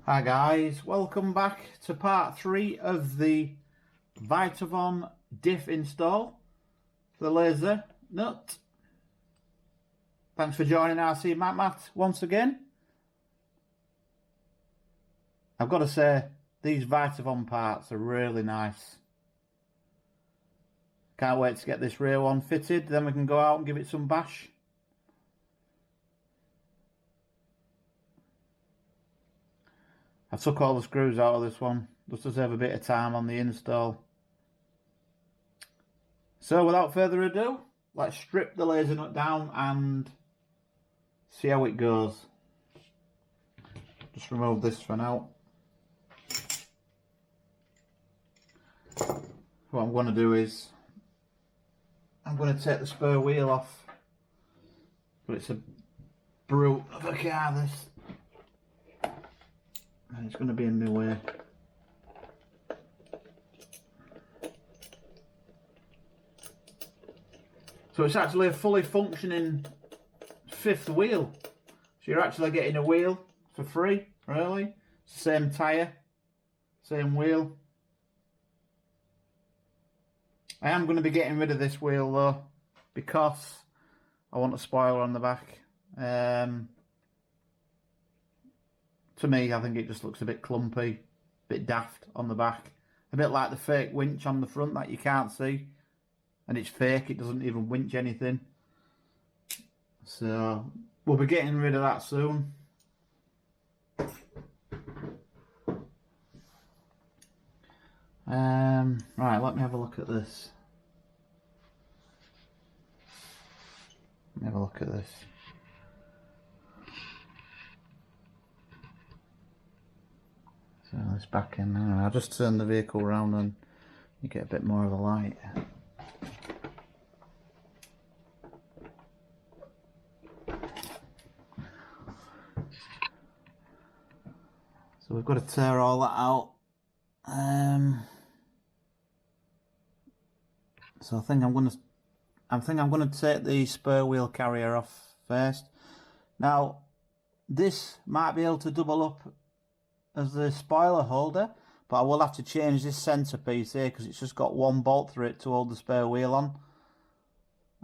Hi guys, welcome back to part 3 of the Vitavon Diff install for the Lasernut. Thanks for joining RC Matt once again. I've got to say, these Vitavon parts are really nice. Can't wait to get this rear one fitted, then we can go out and give it some bash. I took all the screws out of this one just to save a bit of time on the install. So without further ado, let's strip the Lasernut down and see how it goes. Just remove this for now. What I'm going to do is I'm going to take the spare wheel off, but it's a brute of a car this, and it's going to be in my way. So it's actually a fully functioning fifth wheel. So you're actually getting a wheel for free, really. It's the same tyre, same wheel. I am going to be getting rid of this wheel though, because I want a spoiler on the back. To me, I think it just looks a bit clumpy, a bit daft on the back. A bit like the fake winch on the front that you can't see. And it's fake, it doesn't even winch anything. So, we'll be getting rid of that soon. Right, let me have a look at this. Let me have a look at this. So this back end, I'll just turn the vehicle around and you get a bit more of a light. So we've got to tear all that out. So I think I'm going to take the spare wheel carrier off first. Now, this might be able to double up as the spoiler holder, but I will have to change this centerpiece here because it's just got one bolt through it to hold the spare wheel on.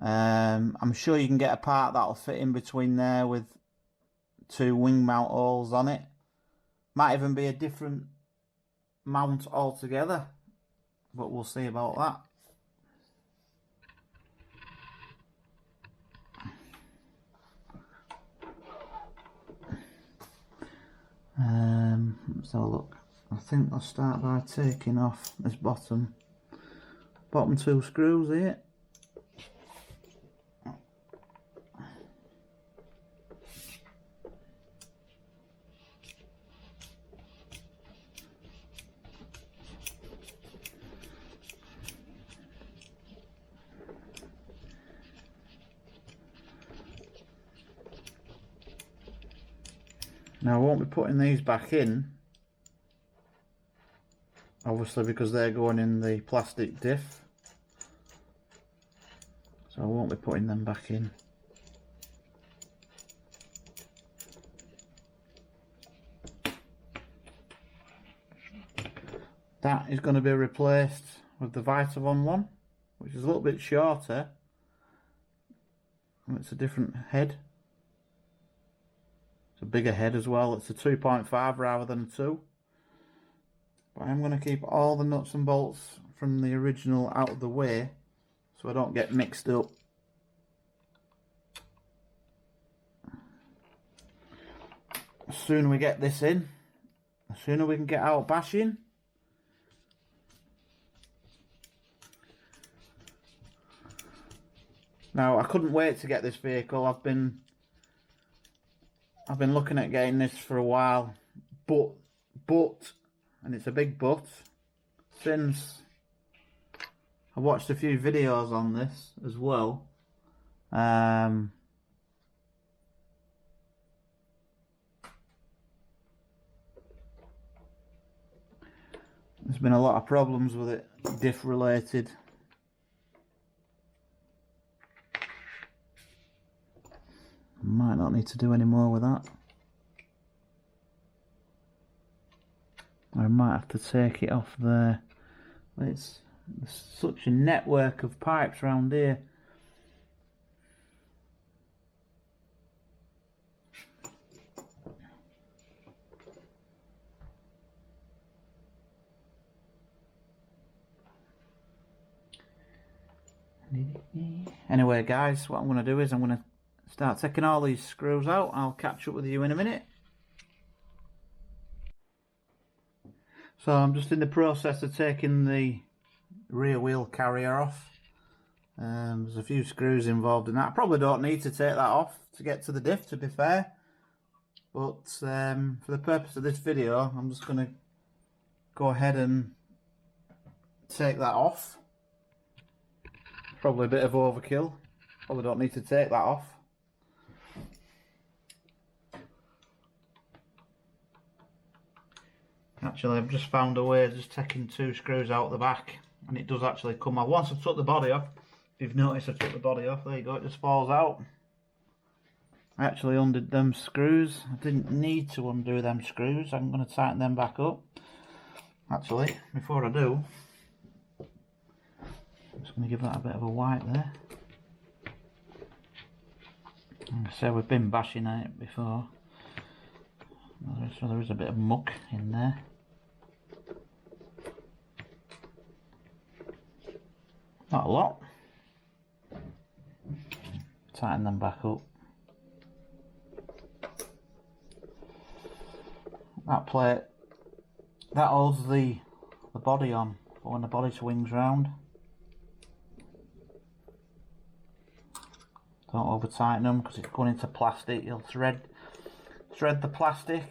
I'm sure you can get a part that'll fit in between there with two wing mount holes on it. Might even be a different mount altogether, but we'll see about that. Let's have a look. I think I'll start by taking off this bottom two screws here. Now I won't be putting these back in, obviously, because they're going in the plastic diff, so I won't be putting them back in. That is going to be replaced with the Vitavon one, which is a little bit shorter, and it's a different head. It's a bigger head as well. It's a 2.5 rather than a 2. But I'm going to keep all the nuts and bolts from the original out of the way so I don't get mixed up. The sooner we get this in, the sooner we can get out bashing. Now, I couldn't wait to get this vehicle. I've been looking at getting this for a while, but, and it's a big but, since I watched a few videos on this as well, there's been a lot of problems with it, diff related. Might not need to do any more with that. I might have to take it off there. There's such a network of pipes around here. Anyway guys, what I'm going to do is I'm going to start taking all these screws out. I'll catch up with you in a minute. So I'm just in the process of taking the rear wheel carrier off. There's a few screws involved in that. I probably don't need to take that off to get to the diff, to be fair. But for the purpose of this video, I'm just going to go ahead and take that off. Probably a bit of overkill. Probably don't need to take that off. Actually, I've just found a way of just taking 2 screws out the back, and it does actually come off. Once I've took the body off, if you've noticed I took the body off, there you go, it just falls out. I actually undid them screws. I didn't need to undo them screws. I'm going to tighten them back up. Actually, before I do, I'm just going to give that a bit of a wipe there. Like I say, we've been bashing it before, so there is a bit of muck in there. Not a lot. Tighten them back up. That plate, that holds the body on for when the body swings round. Don't over tighten them because it's going into plastic. You'll thread the plastic.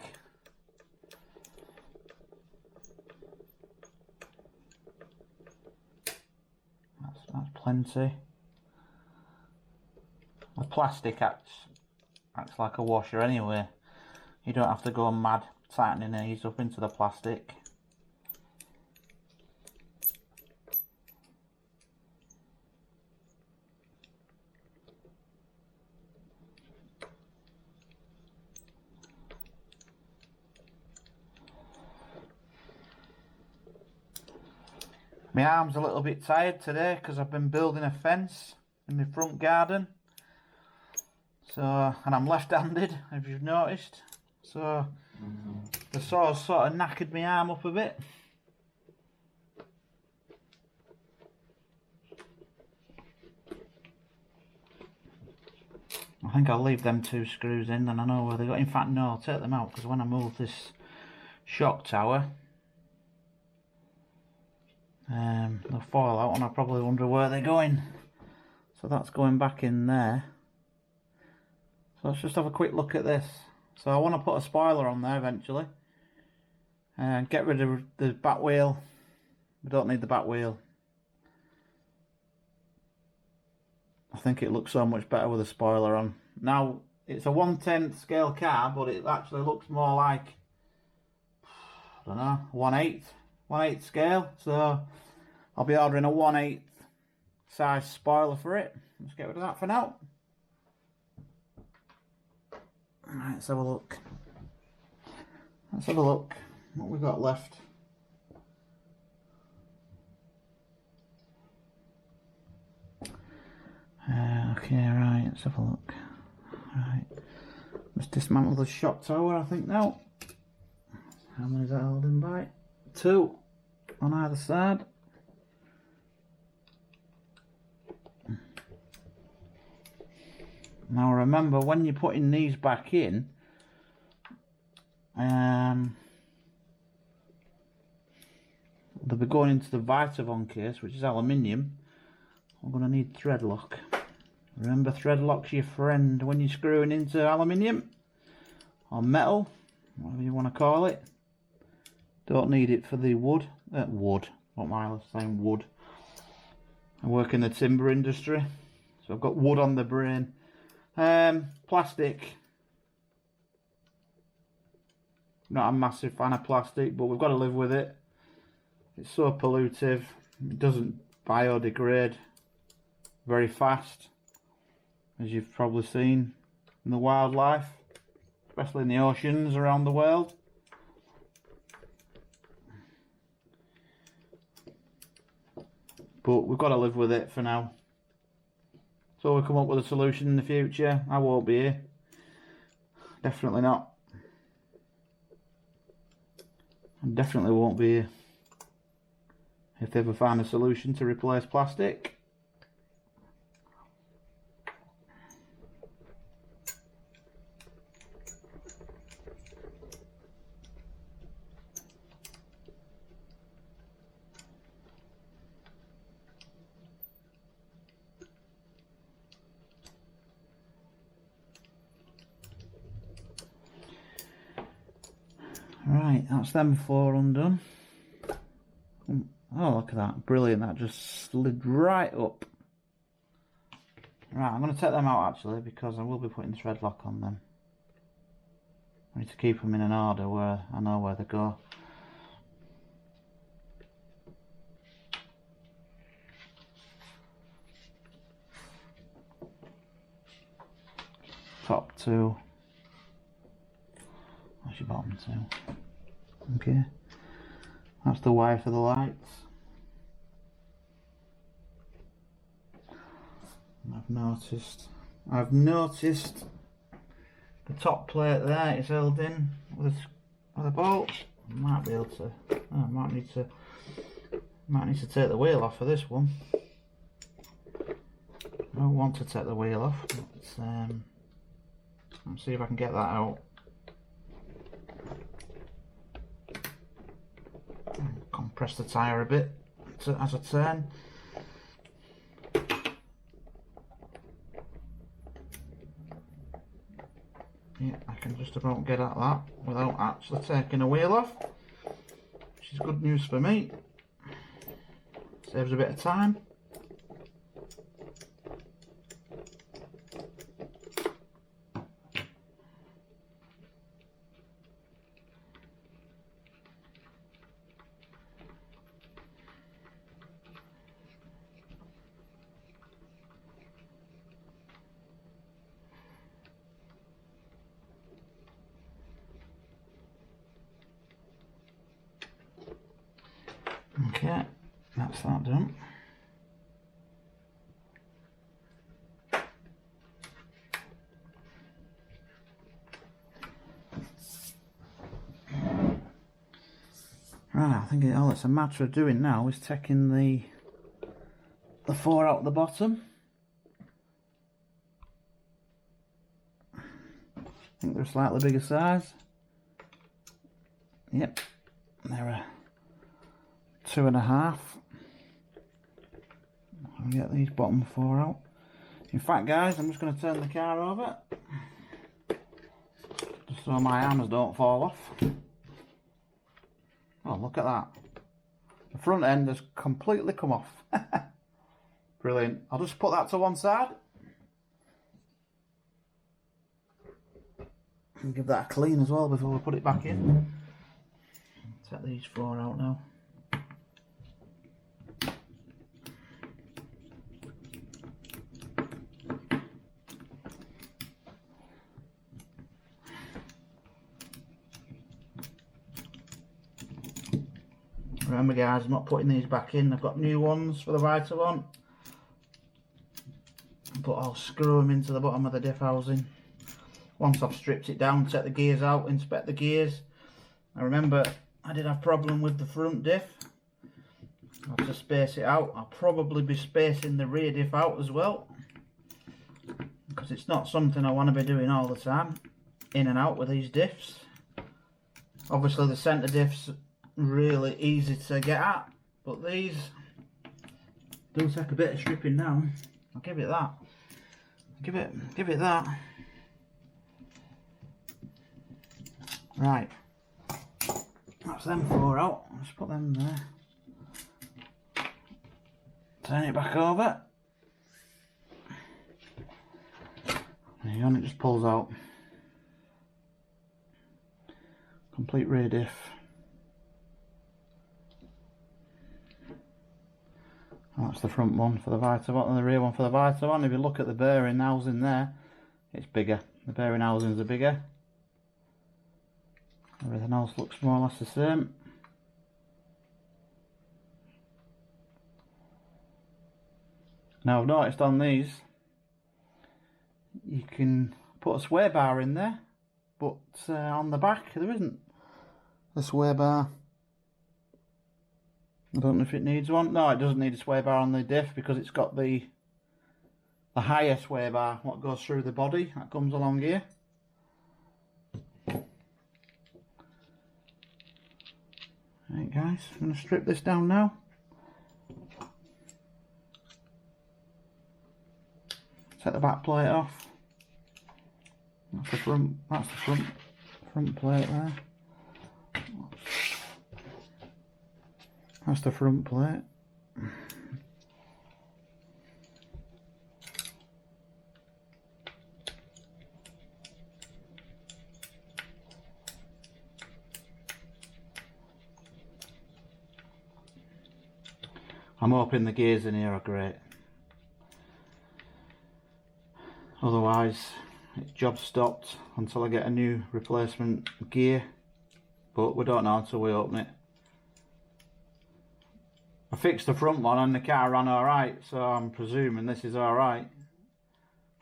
That's plenty. The plastic acts like a washer anyway. You don't have to go mad tightening these up into the plastic. My arm's a little bit tired today because I've been building a fence in my front garden. So, and I'm left-handed, if you've noticed. So, the saw's sort of knackered my arm up a bit. I think I'll leave them 2 screws in, and I know where they go. In fact, no, I'll take them out because when I move this shock tower, they'll fall out and I'll probably wonder where they're going. So that's going back in there. So let's just have a quick look at this. So I want to put a spoiler on there eventually. And get rid of the back wheel. We don't need the back wheel. I think it looks so much better with a spoiler on. Now, it's a 1/10 scale car, but it actually looks more like, I don't know, 1/8 scale. So I'll be ordering a 1/8 size spoiler for it. Let's get rid of that for now. Right, let's have a look. Let's have a look what we've got left. Okay, right, let's have a look. Right, let's dismantle the shock tower, I think now. How many is that holding by? 2 on either side. Now remember, when you're putting these back in, they'll be going into the Vitavon case, which is aluminium. I'm going to need thread lock. Remember, thread lock's your friend when you're screwing into aluminium or metal, whatever you want to call it. Don't need it for the wood. What am I saying? Wood. I work in the timber industry, so I've got wood on the brain. Plastic. Not a massive fan of plastic, but we've got to live with it. It's so pollutive. It doesn't biodegrade very fast, as you've probably seen in the wildlife, especially in the oceans around the world. but we've got to live with it for now. So we'll come up with a solution in the future. I won't be here. Definitely not. I definitely won't be here if they ever find a solution to replace plastic. Right, that's them 4 undone. Oh, look at that. Brilliant. That just slid right up. Right, I'm going to take them out actually because I will be putting thread lock on them. I need to keep them in an order where I know where they go. Top 2. That's your bottom 2. Okay. That's the wire for the lights. I've noticed the top plate there is held in with a bolt. I might be able to. Oh, I might need to take the wheel off for this one. I don't want to take the wheel off. Let's see if I can get that out. Compress the tyre a bit as I turn. Yeah, I can just about get at that without actually taking a wheel off, which is good news for me. Saves a bit of time. Okay, that's that done. Right, I think all it's a matter of doing now is taking the 4 out the bottom. I think they're a slightly bigger size. Yep, they're a 2.5. I'll get these bottom 4 out. In fact, guys, I'm just going to turn the car over just so my arms don't fall off. Oh, look at that. The front end has completely come off. Brilliant. I'll just put that to one side and give that a clean as well before we put it back in. Take these 4 out now. Remember guys, I'm not putting these back in. I've got new ones for the Vitavon, but I'll screw them into the bottom of the diff housing once I've stripped it down, take the gears out, inspect the gears. I remember I did have a problem with the front diff. I'll have to space it out. I'll probably be spacing the rear diff out as well, because it's not something I want to be doing all the time, in and out with these diffs. Obviously the centre diffs really easy to get at, but these do take a bit of stripping down. I'll give it that. Give it that. Right, that's them 4 out. Let's put them there. Turn it back over. There you go, and it just pulls out. Complete rear diff. That's the front one for the Vitavon and the rear one for the Vitavon. If you look at the bearing housing there, it's bigger. The bearing housings are bigger. Everything else looks more or less the same. Now I've noticed on these you can put a sway bar in there, but on the back there isn't a sway bar. I don't know if it needs one. No, it doesn't need a sway bar on the diff because it's got the higher sway bar, what goes through the body, that comes along here. Right guys, I'm going to strip this down now. Take the back plate off. That's the front plate there. That's the front plate. I'm hoping the gears in here are great. Otherwise, it's job stopped until I get a new replacement gear. But we don't know until we open it. I fixed the front one and the car ran alright, so I'm presuming this is alright.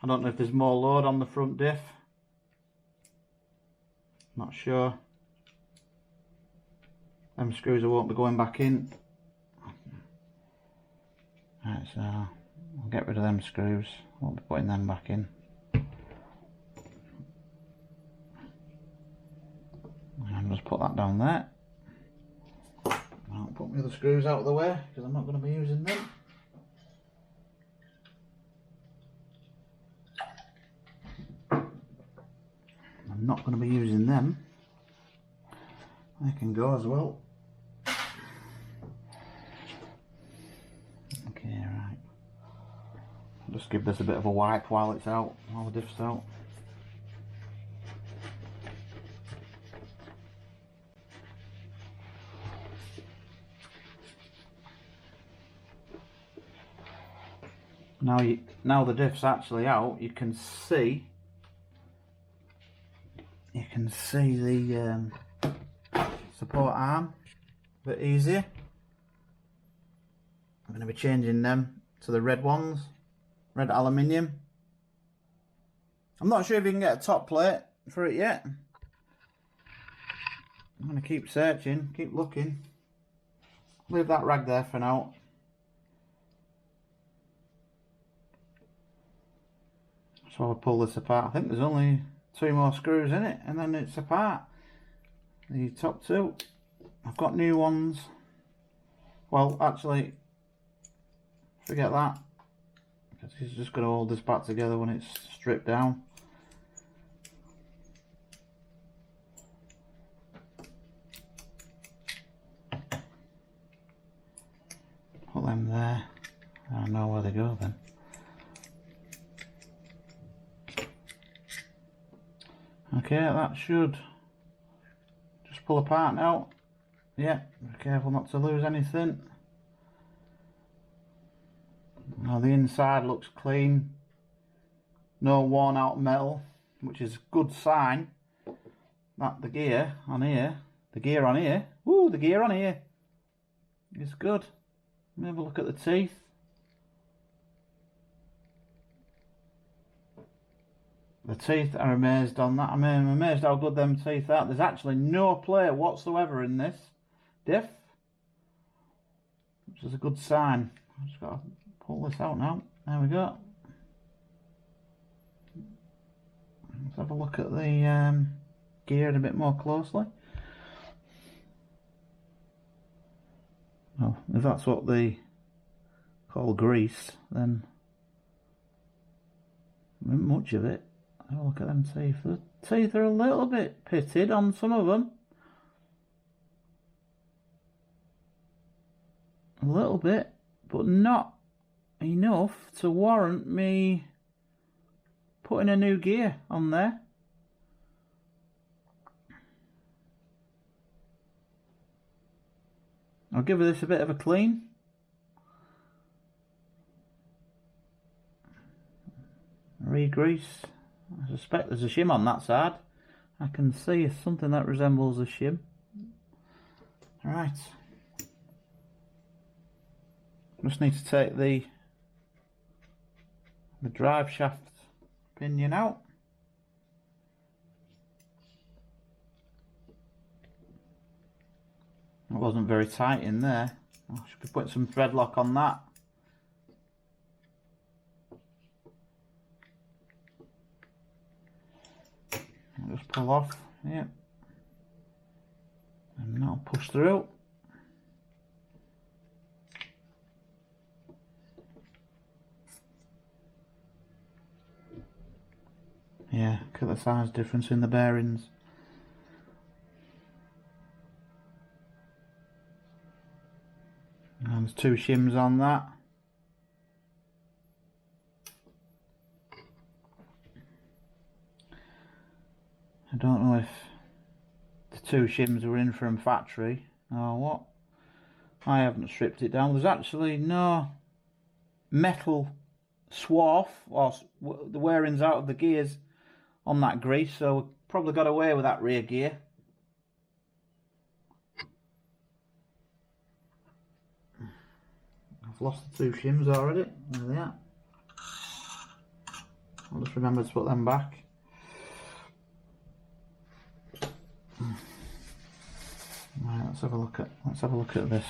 I don't know if there's more load on the front diff. Not sure. Them screws I won't be going back in. Right, so I'll get rid of them screws. Won't be putting them back in. And just put that down there. I'll put my other screws out of the way because I'm not going to be using them. I'm not going to be using them. They can go as well. Okay, right. I'll just give this a bit of a wipe while it's out, while the diff's out. Now the diff's actually out, you can see the support arm a bit easier. I'm going to be changing them to the red ones, red aluminium. I'm not sure if you can get a top plate for it yet. I'm going to keep searching, keep looking. Leave that rag there for now. So I'll pull this apart. I think there's only 2 more screws in it and then it's apart. The top 2. I've got new ones. Well, actually, forget that. Because it's just going to hold this back together when it's stripped down. Put them there. I don't know where they go then. Okay, that should just pull apart now. Yeah, be careful not to lose anything. Now the inside looks clean. No worn out metal, which is a good sign that the gear on here is good. Let me have a look at the teeth. The teeth are amazed on that. I'm amazed how good them teeth are. There's actually no play whatsoever in this diff, which is a good sign. I've just got to pull this out now. There we go. Let's have a look at the gear a bit more closely. Well, if that's what they call grease, then not much of it. Have a look at them teeth. The teeth are a little bit pitted on some of them. A little bit, but not enough to warrant me putting a new gear on there. I'll give this a bit of a clean. Re-grease. I suspect there's a shim on that side. I can see something that resembles a shim. Right. Just need to take the the drive shaft pinion out. It wasn't very tight in there. I should be putting some thread lock on that. I'll just pull off, yeah, and that'll push through. Yeah, look at the size difference in the bearings. And there's 2 shims on that. I don't know if the 2 shims were in from factory or what. I haven't stripped it down. There's actually no metal swarf or the wearings out of the gears on that grease, so we probably got away with that rear gear. I've lost the 2 shims already. There they are. I'll just remember to put them back. Right, let's have a look at this.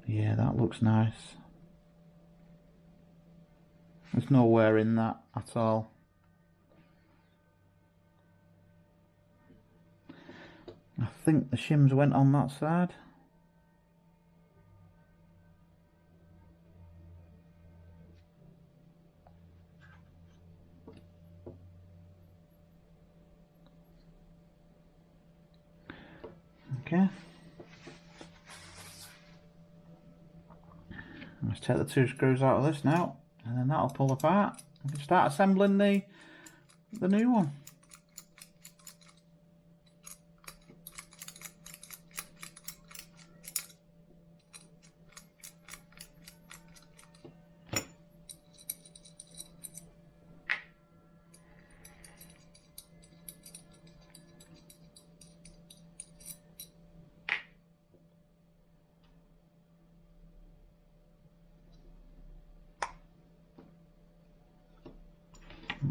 Yeah, that looks nice. There's no wear in that at all. I think the shims went on that side. Okay. Let's take the 2 screws out of this now, and then that'll pull apart. We can start assembling the new one.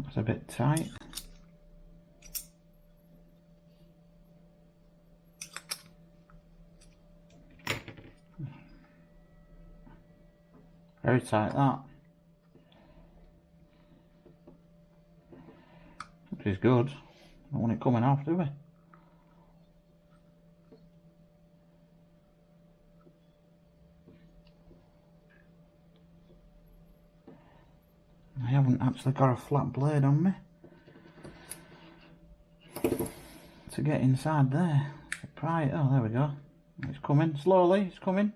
It's a bit tight. Very tight, that. Which is good. Don't want it coming off, do we? I haven't actually got a flat blade on me to get inside there. Pry it. Oh, there we go. It's coming slowly. It's coming.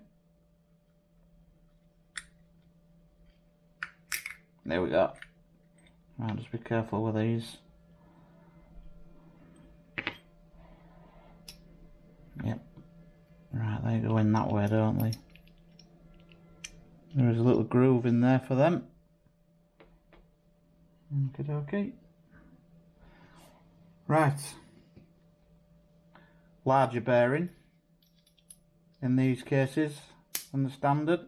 There we go. Right, just be careful with these. Yep. Right, they go in that way, don't they? There is a little groove in there for them. Okay. Right. Larger bearing in these cases than the standard.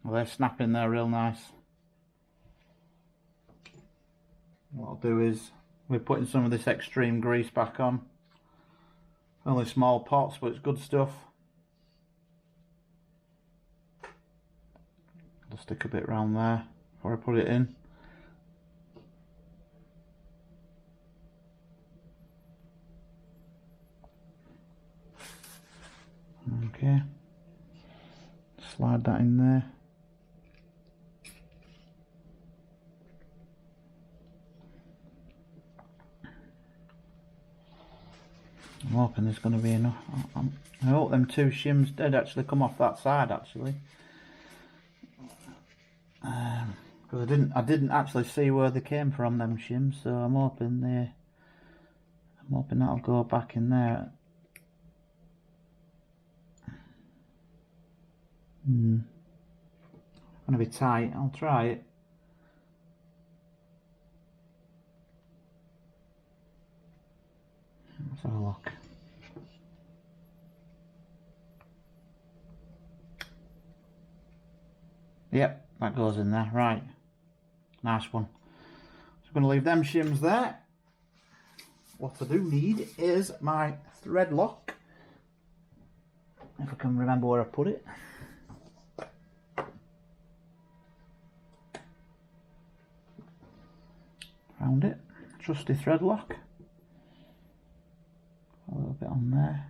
Well, they're snapping there real nice. What I'll do is we're putting some of this extreme grease back on. Only small pots, but it's good stuff. I'll stick a bit round there before I put it in. Okay, slide that in there. I'm hoping there's going to be enough. I hope them 2 shims did actually come off that side actually. Because I didn't actually see where they came from, them shims, so I'm hoping that'll go back in there. Gonna be tight. I'll try it. Let's have a look. Yep, that goes in there. Right, nice one. So I'm going to leave them shims there. What I do need is my thread lock, if I can remember where I put it. Found it. Trusty thread lock. A little bit on there.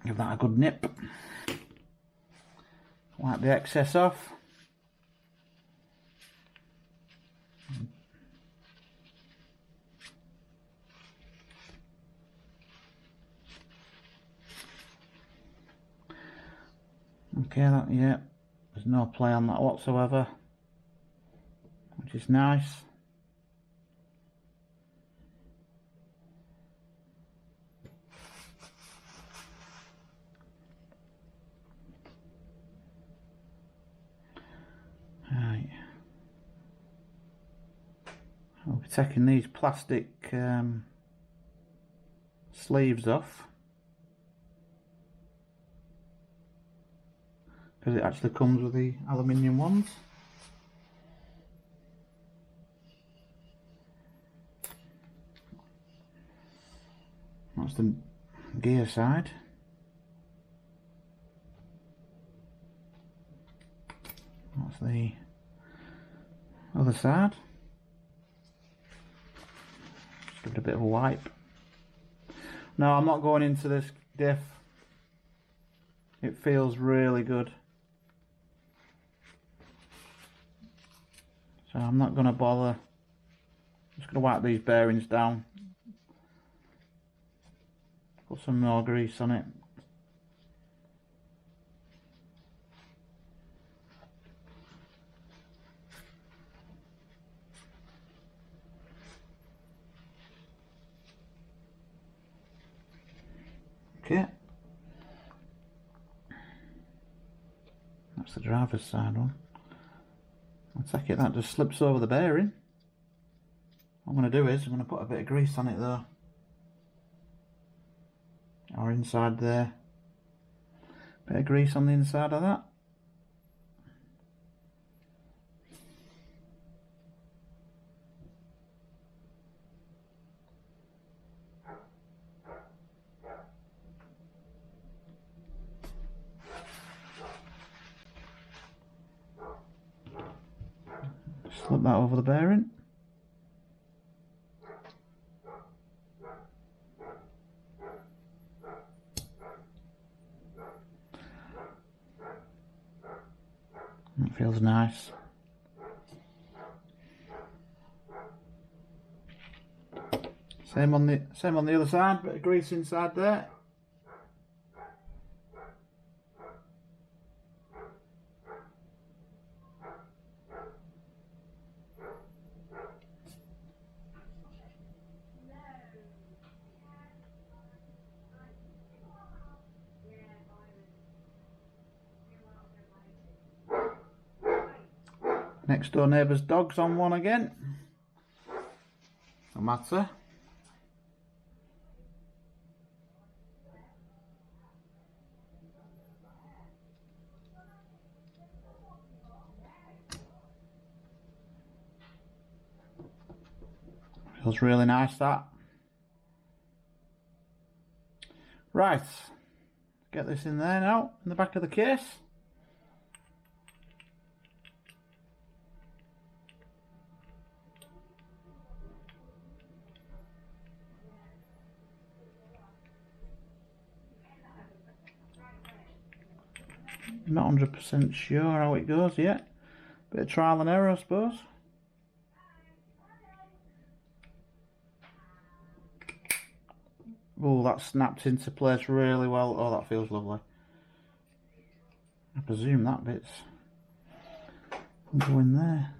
Give that a good nip. Wipe the excess off. Okay, yeah, there's no play on that whatsoever, which is nice. Right, I'll be taking these plastic sleeves off, because it actually comes with the aluminium ones. That's the gear side. That's the other side. Just give it a bit of a wipe. No, I'm not going into this diff. It feels really good. So I'm not going to bother. I'm just going to wipe these bearings down. Put some more grease on it. Okay. That's the driver's side one. I take it that just slips over the bearing. What I'm going to do is I'm going to put a bit of grease on it though. Or inside there. Bit of grease on the inside of that. Slip that over the bearing. It feels nice. Same on the other side, bit of grease inside there. Next door neighbour's dog's on one again. No matter. Feels really nice, that. Right, get this in there now, in the back of the case. Not 100% sure how it goes yet. Bit of trial and error, I suppose. Oh, that snapped into place really well. Oh, that feels lovely. I presume that bit's will go in there.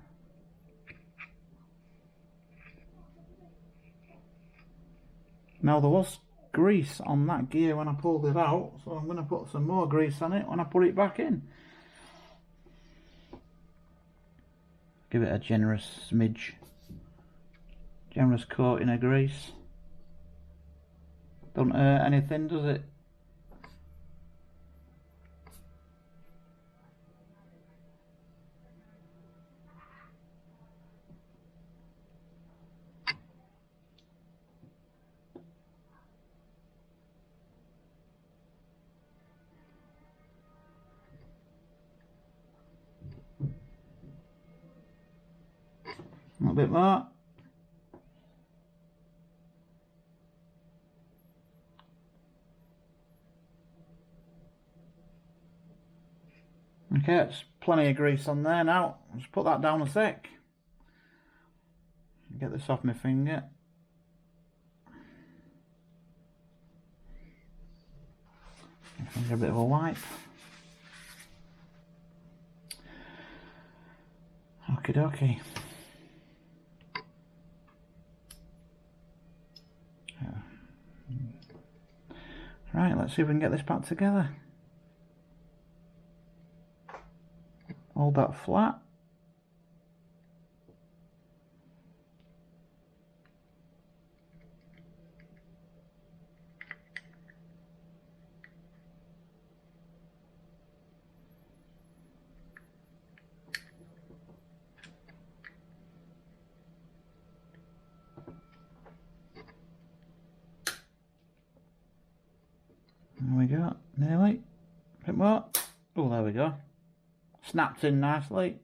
Now there was grease on that gear when I pulled it out, so I'm going to put some more grease on it when I put it back in. Give it a generous coating of grease. Don't hurt anything, does it? A bit more. Okay, it's plenty of grease on there now. Just put that down a sec. Get this off my finger. A bit of a wipe. Okie dokie. Right, let's see if we can get this back together. Hold that flat. There we go, nearly. A bit more. Oh, there we go. Snapped in nicely.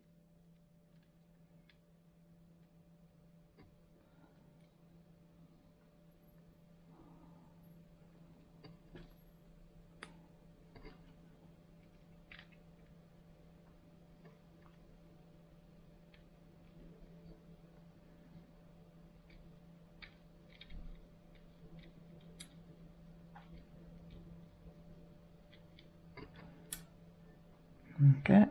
Okay.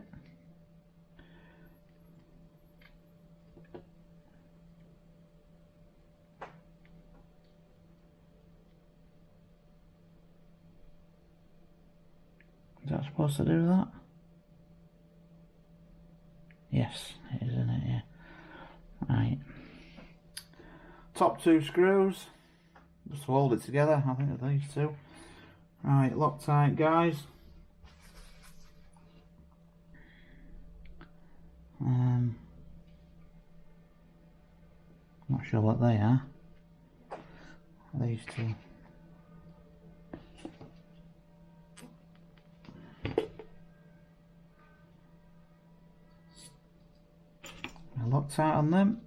Is that supposed to do that? Yes, it is, isn't it? Yeah. Right. Top two screws. Just hold it together, I think, of these two. Right, Loctite, guys. Not sure what they are. These two. Loctite on them.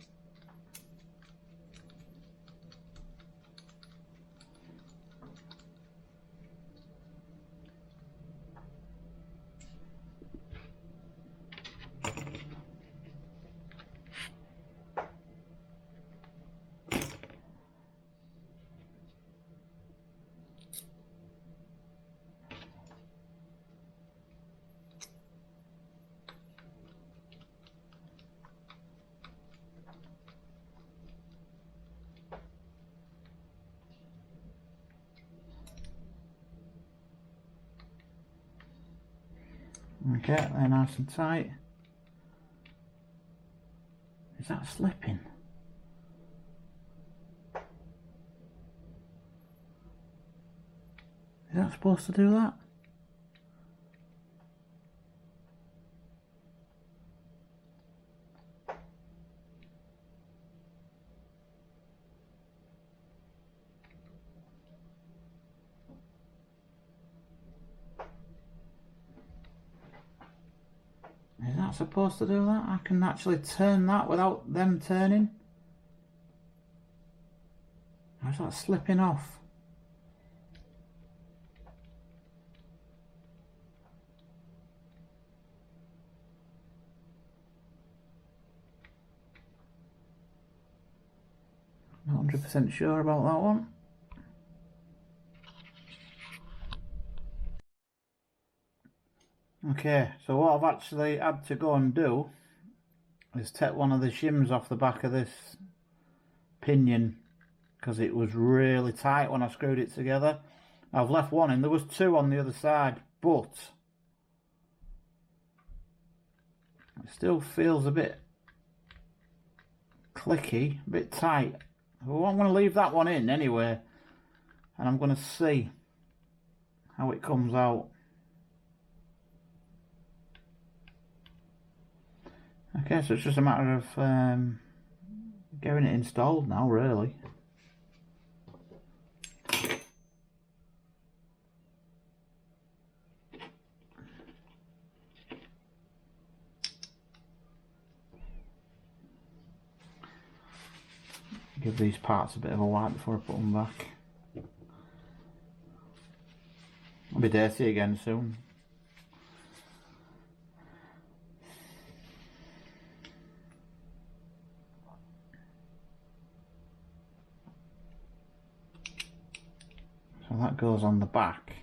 Okay, they're nice and tight. Is that slipping? Is that supposed to do that? Is that supposed to do that? I can actually turn that without them turning? Or is that slipping off? Not 100% sure about that one. Okay, so what I've actually had to go and do is take one of the shims off the back of this pinion because it was really tight when I screwed it together. I've left one in. There was two on the other side, but it still feels a bit clicky, a bit tight. Well, I'm going to leave that one in anyway, and I'm going to see how it comes out. Okay, so it's just a matter of getting it installed now, really. Give these parts a bit of a wipe before I put them back. I'll be dirty again soon. So that goes on the back.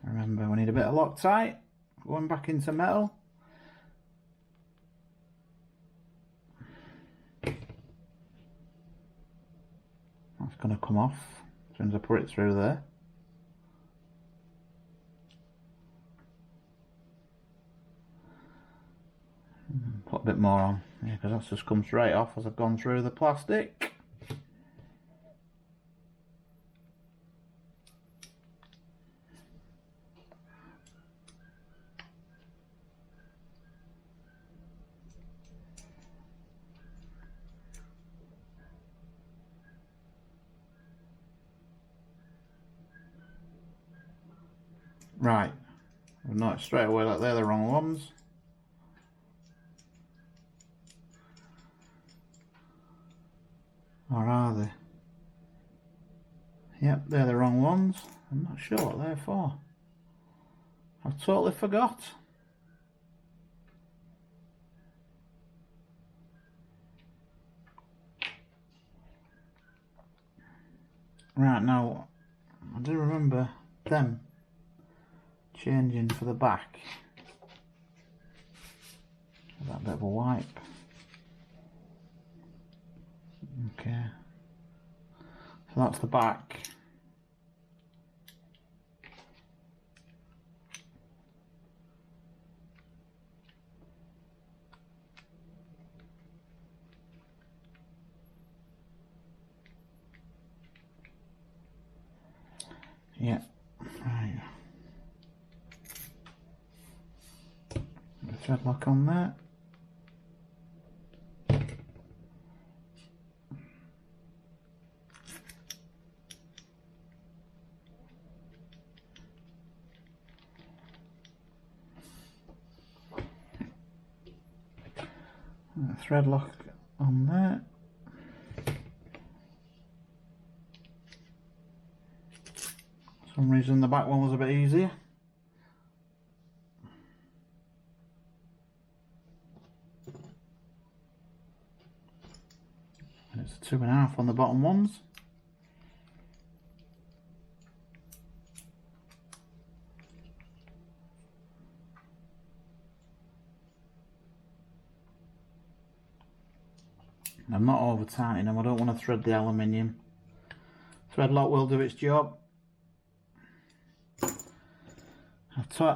Remember, we need a bit of Loctite going back into metal. That's going to come off as soon as I put it through there. Put a bit more on, yeah, because that's just come straight off as I've gone through the plastic. Right, I've noticed straight away that they're the wrong ones. Or are they? Yep, they're the wrong ones. I'm not sure what they're for. I've totally forgot. Right, now, I do remember them changing for the back. That bit of a wipe. Okay. So that's the back. Yeah. Right. The thread lock on there. Thread lock on there. For some reason the back one was a bit easier. And it's 2.5 on the bottom ones. I'm not over tightening them, I don't want to thread the aluminium. Thread lock will do its job.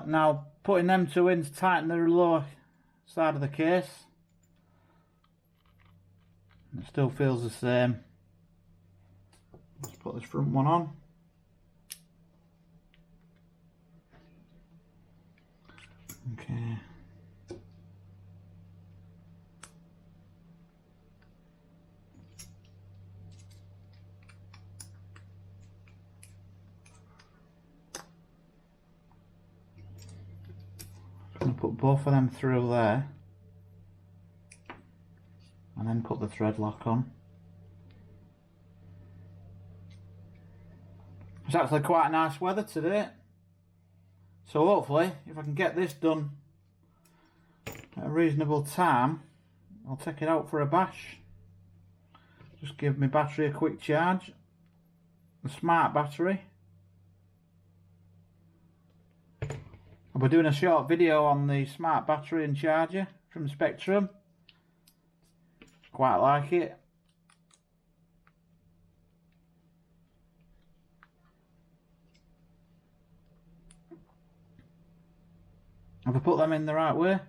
Now putting them two in to tighten the lower side of the case. It still feels the same. Let's put this front one on. Okay. I'm going to put both of them through there and then put the thread lock on. It's actually quite nice weather today, so hopefully if I can get this done at a reasonable time, I'll take it out for a bash. Just give my battery a quick charge, a smart battery. I'll be doing a short video on the smart battery and charger from Spectrum. Quite like it. Have I put them in the right way?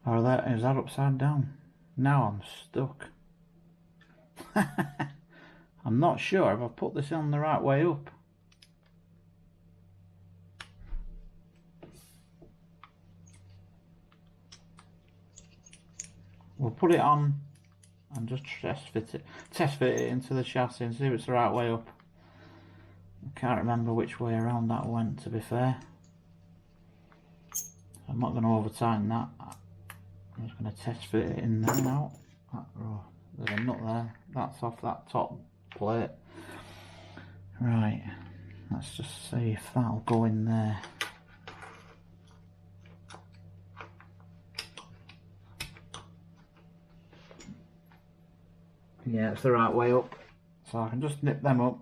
Or is that upside down? Now I'm stuck. I'm not sure if I've put this on the right way up. We'll put it on and just test fit it into the chassis and see if it's the right way up. I can't remember which way around that went, to be fair. I'm not going to over tighten that. I'm just going to test fit it in there now. There's a nut there. That's off that top plate. Right, let's just see if that'll go in there. Yeah, it's the right way up. So I can just nip them up.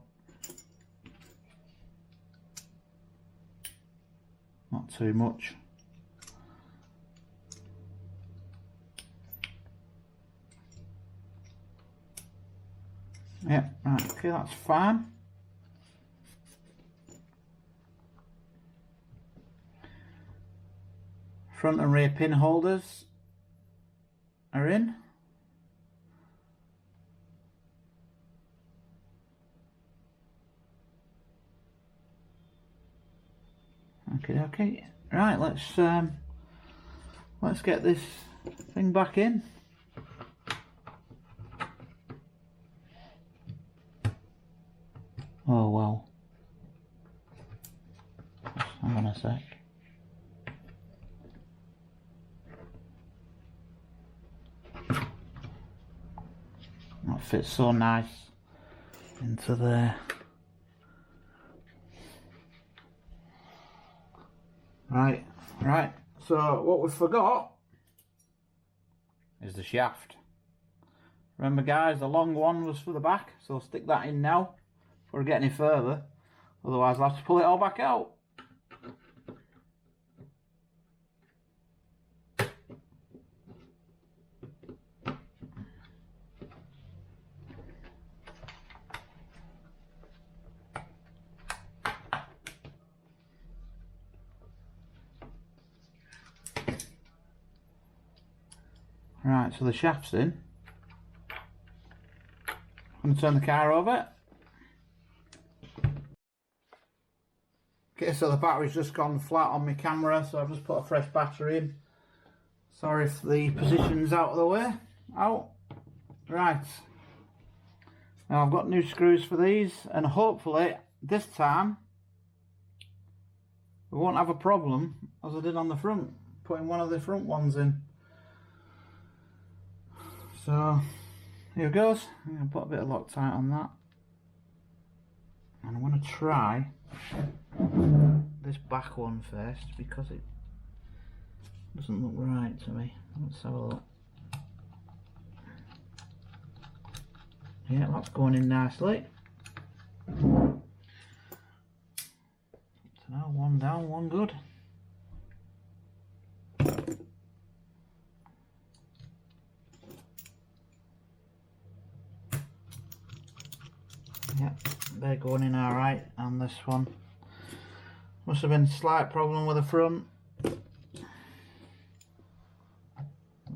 Not too much. Yeah, right, okay, that's fine. Front and rear pin holders are in. Okay. Right, let's get this thing back in. Oh well. Hang on a sec. That fits so nice into there. Right. So what we forgot is the shaft. Remember guys, the long one was for the back, so I'll stick that in now before I get any further. Otherwise I'll have to pull it all back out. Right, so the shaft's in. I'm going to turn the car over. Okay, so the battery's just gone flat on my camera, so I've just put a fresh battery in. Sorry if the position's out of the way. Out. Right. Now I've got new screws for these, and hopefully this time we won't have a problem as I did on the front, putting one of the front ones in. So here it goes. I'm going to put a bit of Loctite on that, and I'm going to try this back one first because it doesn't look right to me. Let's have a look. Yeah, that's going in nicely. So now one down, one good. Yeah, they're going in alright, and this one must have been a slight problem with the front. I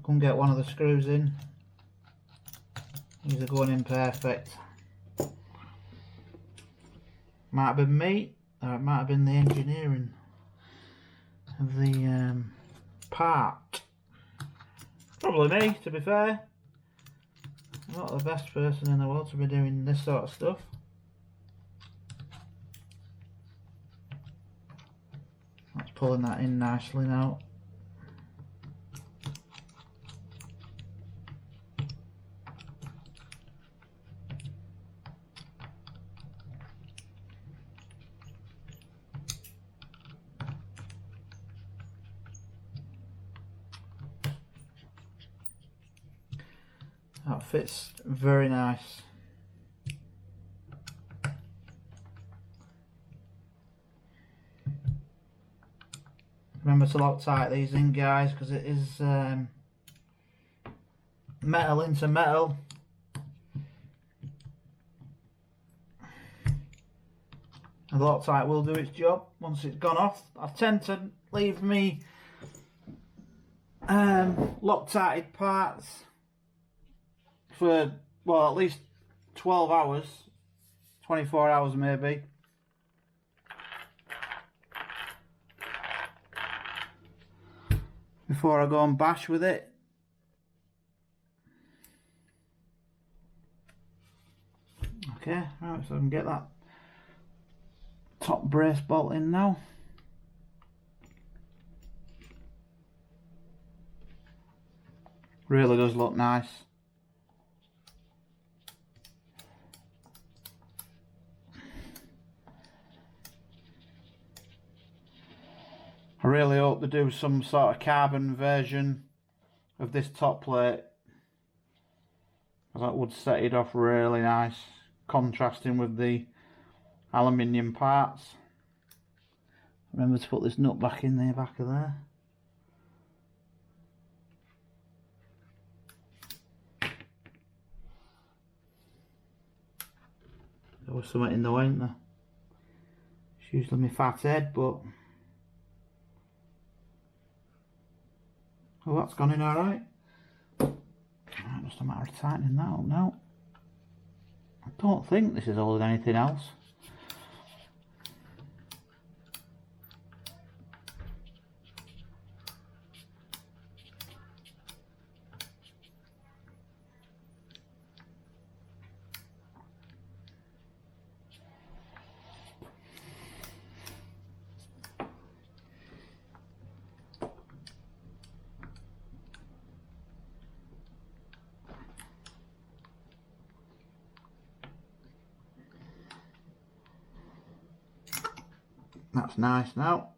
couldn't get one of the screws in. These are going in perfect. Might have been me, or it might have been the engineering of the part. Probably me, to be fair. I'm not the best person in the world to be doing this sort of stuff. That's pulling that in nicely now. That fits very nice. Remember to Loctite these in, guys, because it is metal into metal. And the Loctite will do its job once it's gone off. I tend to leave me Loctited parts for, well, at least 12 hours, 24 hours maybe. Before I go and bash with it. Okay, right, so I can get that top brace bolt in now. Really does look nice. I really hope they do some sort of carbon version of this top plate, that would set it off really nice, contrasting with the aluminium parts. Remember to put this nut back in the back of there. There was something in the way, isn't there? It's usually my fat head, but oh, that's gone in alright. Just a matter of tightening that up now. I don't think this is holding anything else. That's nice now.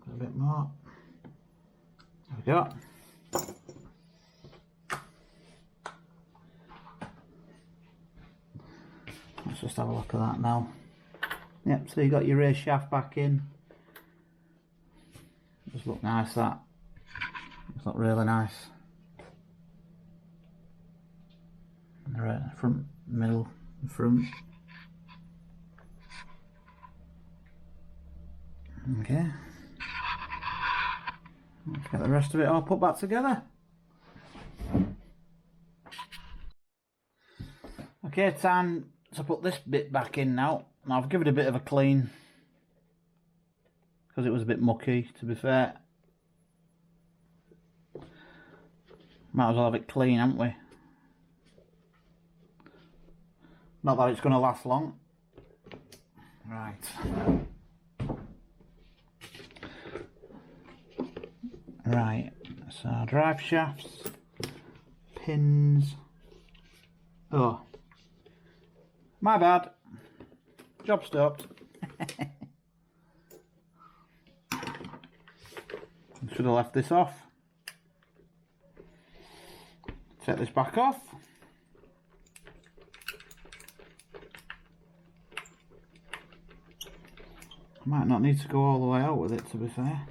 A bit more. There we go. Let's just have a look at that now. Yep, so you got your rear shaft back in. Just look nice, that. It's look really nice. Right, front, middle, front. Okay. Let's get the rest of it all put back together. Okay, time to put this bit back in now. Now I've given it a bit of a clean because it was a bit mucky, to be fair. Might as well have it clean, haven't we? Not that it's going to last long. Right. Right, so drive shafts, pins. Oh, my bad. Job stopped. Should have left this off. Take this back off. Might not need to go all the way out with it, to be fair.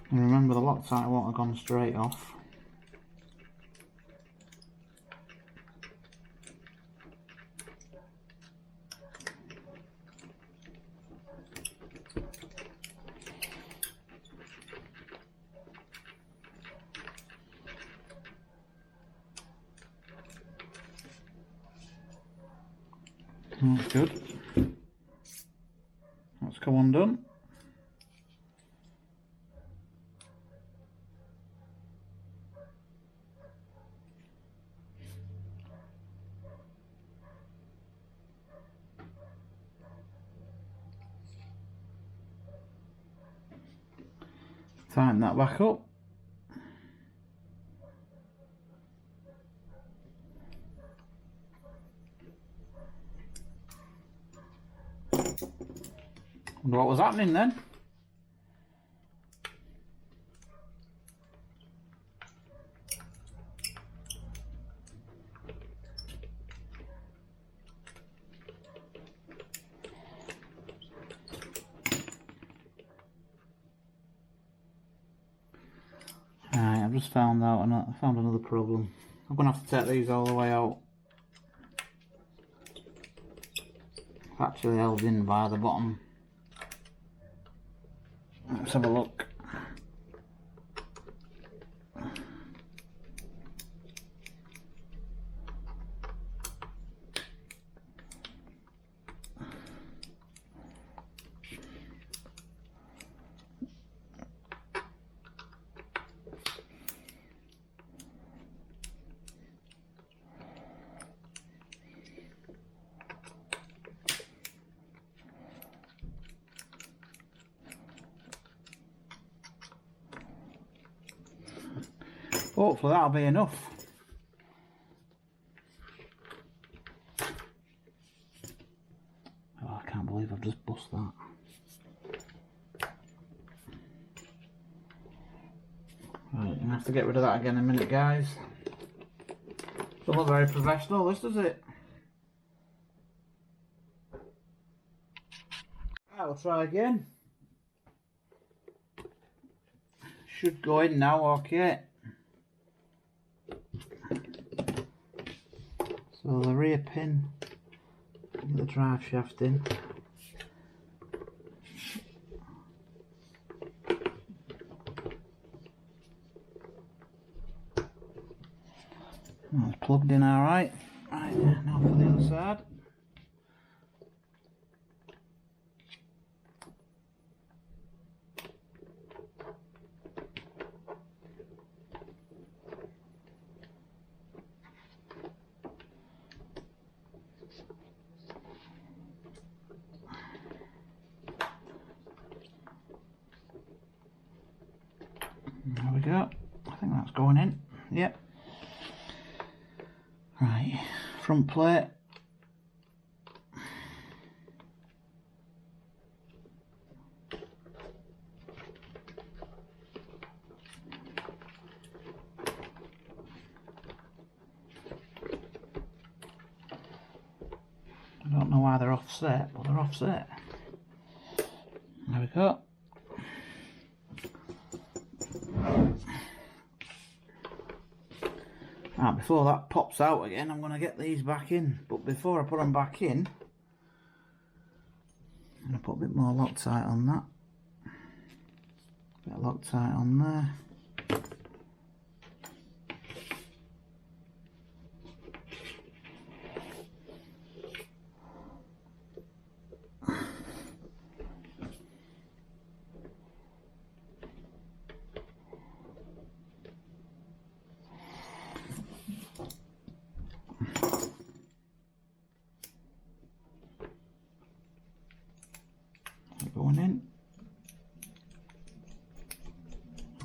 And remember, the Loctite won't have gone straight off. That's good. That's come undone. Tighten that back up. Wonder what was happening then. just found another problem. I'm going to have to take these all the way out. It's actually held in by the bottom. Let's have a look. Hopefully that'll be enough. Oh, I can't believe I've just bust that. Right, I'm gonna have to get rid of that again in a minute, guys. Doesn't look very professional, this, does it? Right, we'll try again. Should go in now, okay. So the rear pin, the drive shaft in. That's plugged in alright. Right, now for the other side. There we go. I think that's going in. Yep. Right, front plate. I don't know why they're offset, but they're offset. There we go. Right, before that pops out again, I'm going to get these back in. But before I put them back in, I'm going to put a bit more Loctite on that. A bit of Loctite on there. Going in.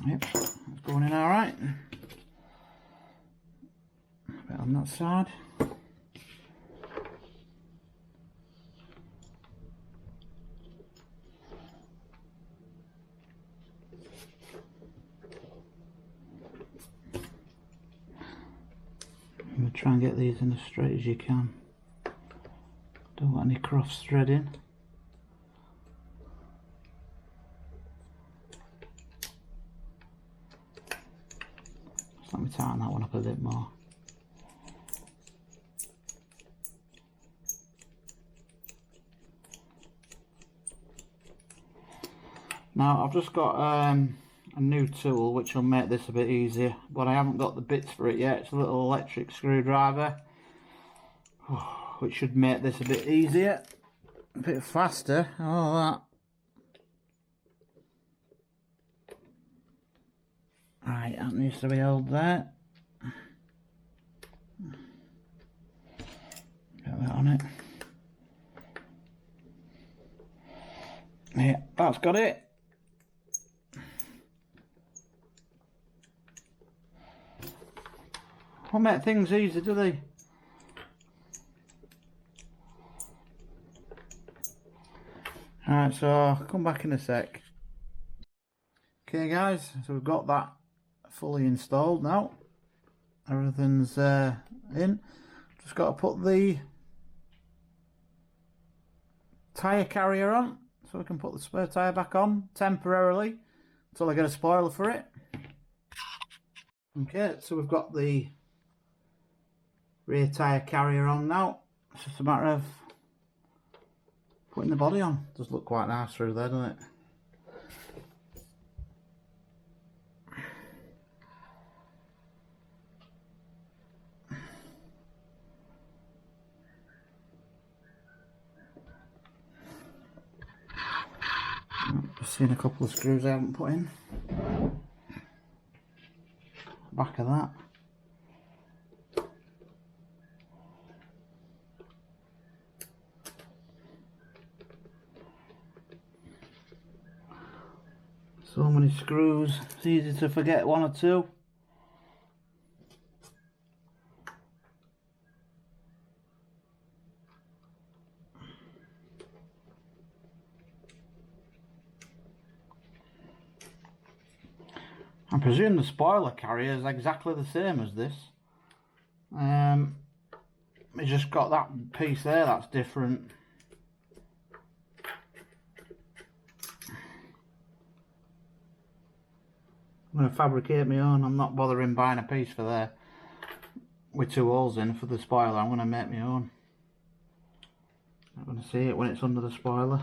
Yep, it's going in alright. A bit on that side. I'm going to try and get these in as straight as you can. Don't want any cross threading. Let me tighten that one up a bit more. Now I've just got a new tool which will make this a bit easier, but I haven't got the bits for it yet. It's a little electric screwdriver, which should make this a bit easier, a bit faster. All that. Right, that needs to be held there. Get that on it. Yeah, that's got it. Won't make things easy, do they? Alright, so I'll come back in a sec. Okay guys, so we've got that fully installed now. Everything's in. Just got to put the tyre carrier on so we can put the spare tyre back on temporarily until I get a spoiler for it. Okay, so we've got the rear tyre carrier on now. It's just a matter of putting the body on. Does look quite nice through there, doesn't it? Just seen a couple of screws I haven't put in. Back of that. So many screws, it's easy to forget one or two. I presume the spoiler carrier is exactly the same as this. It's just got that piece there that's different. I'm going to fabricate my own. I'm not bothering buying a piece for there with two holes in for the spoiler. I'm going to make my own. I'm going to see it when it's under the spoiler.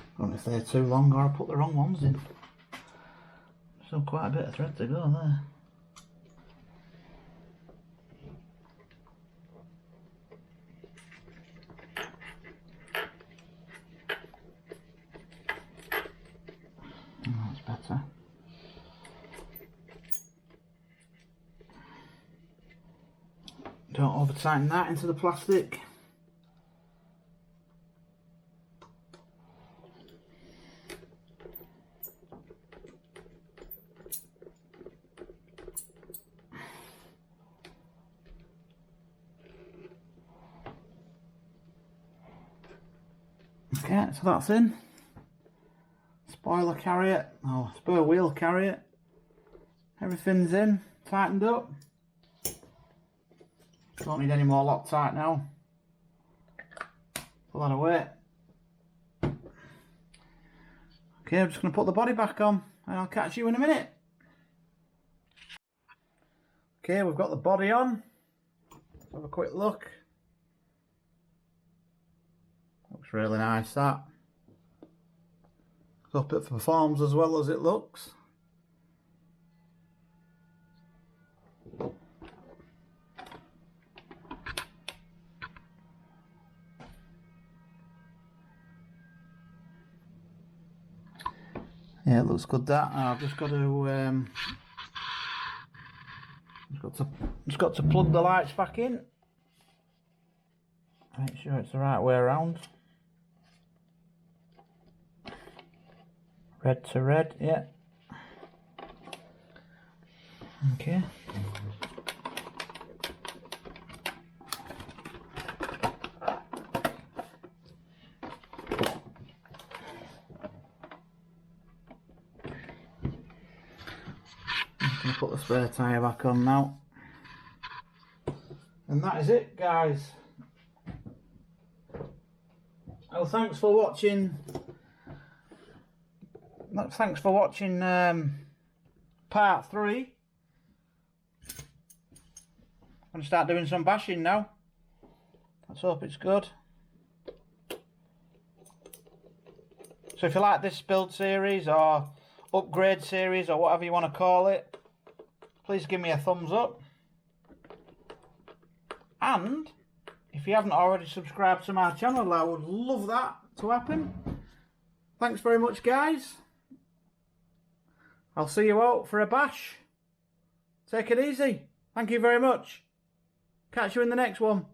I don't know if they're too long or I put the wrong ones in. Still quite a bit of thread to go there. Oh, that's better. Don't over tighten that into the plastic. Okay, so that's in. Spoiler carrier, oh, spur wheel carrier. Everything's in, tightened up. Don't need any more Loctite now. Pull that away. Okay, I'm just going to put the body back on and I'll catch you in a minute. Okay, we've got the body on. Let's have a quick look. Looks really nice, that. Hope it performs as well as it looks. Yeah, it looks good, that. I've just got to plug the lights back in. Make sure it's the right way around. Red to red, yeah. Okay. I'm going to put the spare tyre back on now. And that is it, guys. Well, thanks for watching. Thanks for watching part 3. I'm going to start doing some bashing now. Let's hope it's good. So if you like this build series or upgrade series or whatever you want to call it, please give me a thumbs up. And if you haven't already subscribed to my channel, I would love that to happen. Thanks very much, guys. I'll see you out for a bash. Take it easy. Thank you very much. Catch you in the next one.